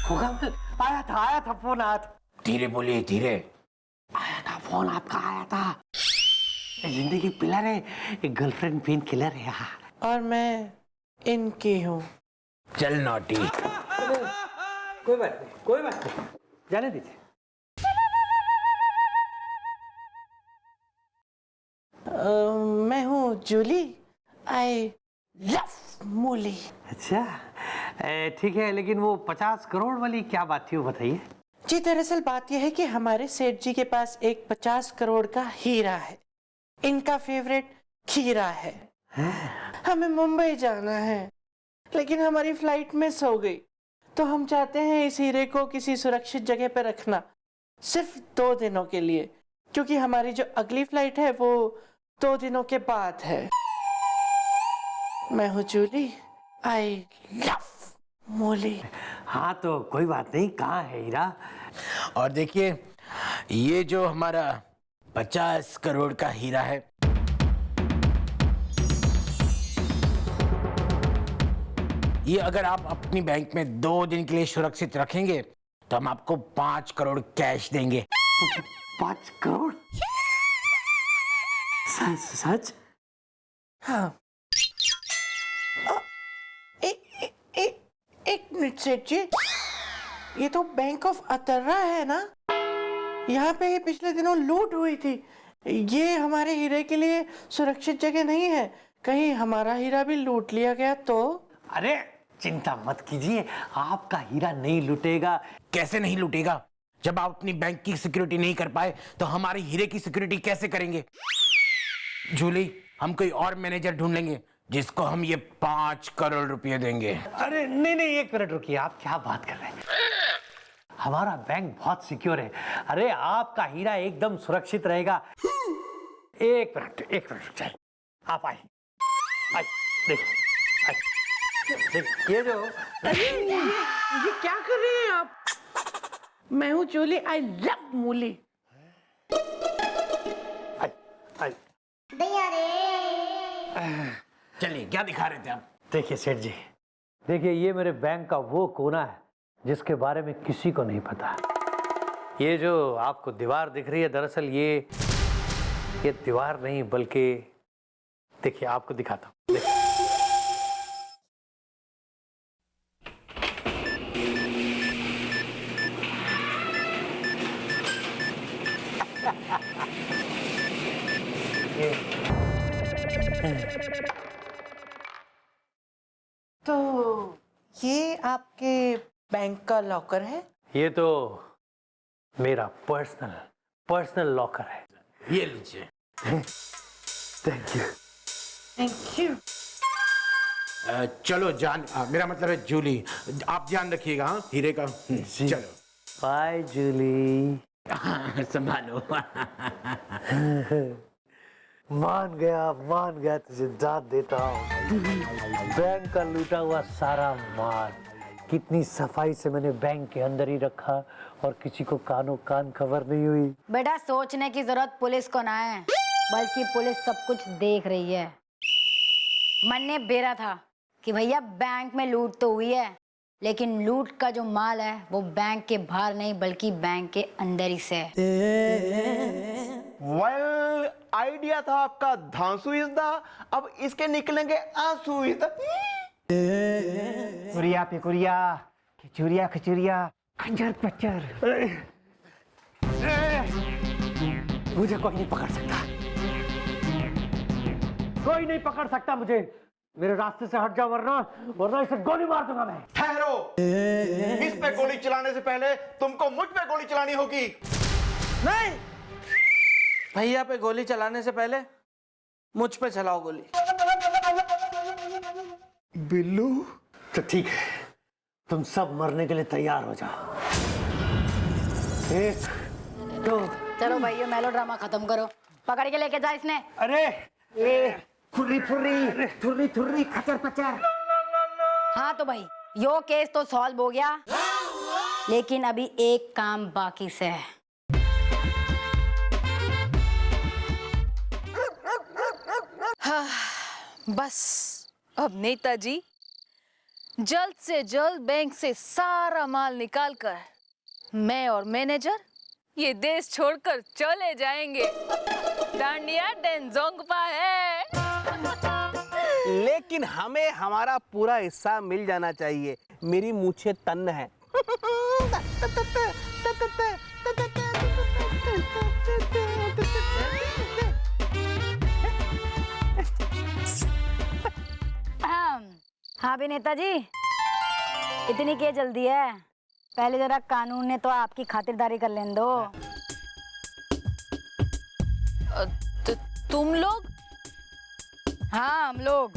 खोखामल आया था फोन आया था। धीरे बोलिए, धीरे। आया था फोन, आपका आया था। जिंदगी पिलर है, एक गर्लफ्रेंड पेन किलर है। और मैं इनकी हूँ। चल नॉटी। कोई बात नहीं, कोई बात नहीं, जाने दीजिए। मैं हूँ जूली, आई लव मूली। अच्छा, ठीक है, लेकिन वो 50 करोड़ वाली क्या बात थी, वो बताइए। जी, दरअसल बात यह है कि हमारे सेठ जी के पास एक 50 करोड़ का हीरा है। इनका फेवरेट खीरा है। हमें मुंबई जाना है, लेकिन हमारी फ्लाइट मिस हो गई, तो हम चाहते हैं इस हीरे को किसी सुरक्षित जगह पर रखना, सिर्फ 2 दिनों के लिए, क्योंकि हमारी जो अगली फ्लाइट है वो 2 दिनों के बाद है। मैं हूँ जूली, आई लव मूली। हाँ तो कोई बात नहीं, कहाँ है हीरा? और देखिए, ये जो हमारा 50 करोड़ का हीरा है, ये अगर आप अपनी बैंक में 2 दिन के लिए सुरक्षित रखेंगे तो हम आपको 5 करोड़ कैश देंगे। 5 करोड़? सच? हाँ। एक मिनट सेठ जी, ये तो बैंक ऑफ अतर्रा है ना? यहाँ पे पिछले दिनों लूट हुई थी। ये हमारे हीरे के लिए सुरक्षित जगह नहीं है, कहीं हमारा हीरा भी लूट लिया गया तो? अरे चिंता मत कीजिए, आपका हीरा नहीं लूटेगा। कैसे नहीं लूटेगा? जब आप अपनी बैंक की सिक्योरिटी नहीं कर पाए तो हमारे हीरे की सिक्योरिटी कैसे करेंगे? जूली, हम कोई और मैनेजर ढूंढ लेंगे जिसको हम ये 5 करोड़ रुपए देंगे। अरे नहीं, 1 मिनट रुकिए, आप क्या बात कर रहे हैं? हमारा बैंक बहुत सिक्योर है। अरे आपका हीरा एकदम सुरक्षित रहेगा। 1 मिनट रुक, आप आए, देखो, ये जो ये क्या कर रहे हैं आप? मैं हूँ जूली, आई लव मूली। चलिए, क्या दिखा रहे थे आप? देखिए सेठ जी, देखिए ये मेरे बैंक का वो कोना है जिसके बारे में किसी को नहीं पता। ये जो आपको दीवार दिख रही है, दरअसल ये दीवार नहीं, बल्कि देखिए आपको दिखाता हूँ। देखिए। तो ये आपके बैंक का लॉकर है? ये तो मेरा पर्सनल लॉकर है। ये लीजिए। Thank you. चलो जान, मेरा मतलब है जूली, आप ध्यान रखिएगा। हाँ, हीरे का। चलो बाय जूली। संभालो। मान गया, तुझे दाद देता हूँ। बैंक का लूटा हुआ सारा माल कितनी सफाई से मैंने बैंक के अंदर ही रखा और किसी को कानों कान खबर नहीं हुई। बेटा, सोचने की जरूरत पुलिस को ना है, बल्कि पुलिस सब कुछ देख रही है। मन ने बेरा था कि भैया बैंक में लूट तो हुई है, लेकिन लूट का जो माल है वो बैंक के बाहर नहीं बल्कि बैंक के अंदर ही से। वेल, आइडिया था आपका धांसू इस दा, अब इसके निकलेंगे आंसू इस दा। कुरिया पे कुरिया, खिचुरिया खिचुरिया, खंजर पच्चर। मुझे कोई नहीं पकड़ सकता, कोई नहीं पकड़ सकता मुझे। मेरे रास्ते से हट जाओ वरना इसे गोली मार दूंगा मैं। ठहरो, इस पे गोली चलाने से पहले तुमको मुझ पे गोली चलानी होगी। नहीं, भैया पे गोली चलाने से पहले मुझ पे चलाओ गोली। बिल्लू, तो ठीक है, तुम सब मरने के लिए तैयार हो जाओ। 1 2। चलो भाइयों, मेलोड्रामा खत्म करो। पकड़ के लेके जा इसने। अरे ये फुर्री फुर्री, थुर्री थुर्री, खचर पचर। हाँ तो भाई, यो केस तो सॉल्व हो गया, लेकिन अभी एक काम बाकी से है। हाँ, बस अब नेताजी जल्द से जल्द बैंक से सारा माल निकालकर मैं और मैनेजर ये देश छोड़कर चले जाएंगे। डांडिया डेंजोंगपा है। लेकिन हमें हमारा पूरा हिस्सा मिल जाना चाहिए। मेरी मूछें तन्न है। हाँ भी नेताजी, इतनी क्या जल्दी है? पहले जरा कानून ने तो आपकी खातिरदारी कर लेने दो। तुम लोग? हाँ हम लोग।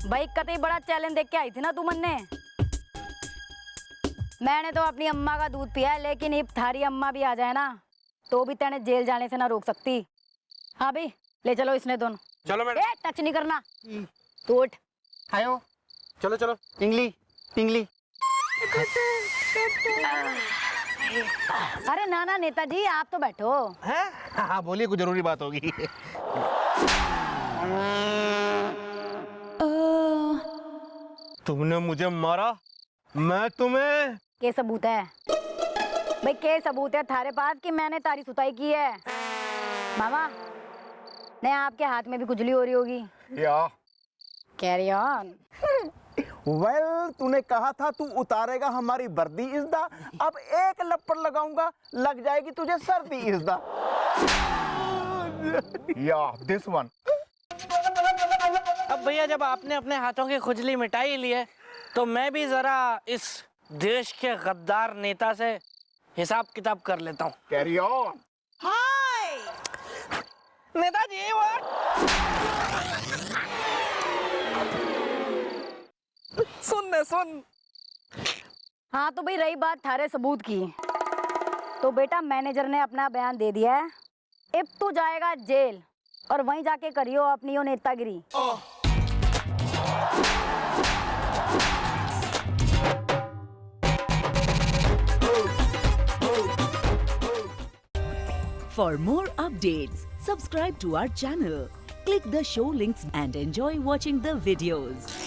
भाई कतई बड़ा चैलेंज देख के आई थी ना तू मन ने। मैंने तो अपनी अम्मा का दूध पिया है, लेकिन अब थारी अम्मा भी आ जाए ना तो भी तेने जेल जाने से ना रोक सकती। हाँ भी ले चलो इसने दोनों। चलो मैडम। टच नहीं करना तू। उठ आयो, चलो चलो। पिंगली पिंगली। अरे ना ना नेताजी, आप तो बैठो। हैं? हाँ बोलिए, कुछ जरूरी बात होगी। तुमने मुझे मारा, मैं तुम्हें। के सबूत है भाई, के सबूत है थारे पास कि मैंने तारी सुताई की है? मामा नहीं, आपके हाथ में भी खुजली हो रही होगी। या कैरी ऑन। वेल, तूने कहा था तू उतारेगा हमारी वर्दी इज़्दा। अब एक लपड़ लगाऊंगा, लग जाएगी तुझे सर्दी इज़्दा। या दिस वन। अब भैया जब आपने अपने हाथों की खुजली मिटा ही ली है, तो मैं भी जरा इस देश के गद्दार नेता से हिसाब किताब कर लेता हूँ। Carry on. हाय नेताजी, सुन। हाँ तो भाई रही बात थारे सबूत की, तो बेटा मैनेजर ने अपना बयान दे दिया है। अब तू जाएगा जेल और वहीं जाके करियो अपनी यो नेतागिरी। For more updates, subscribe to our channel, click the show links and enjoy watching the videos.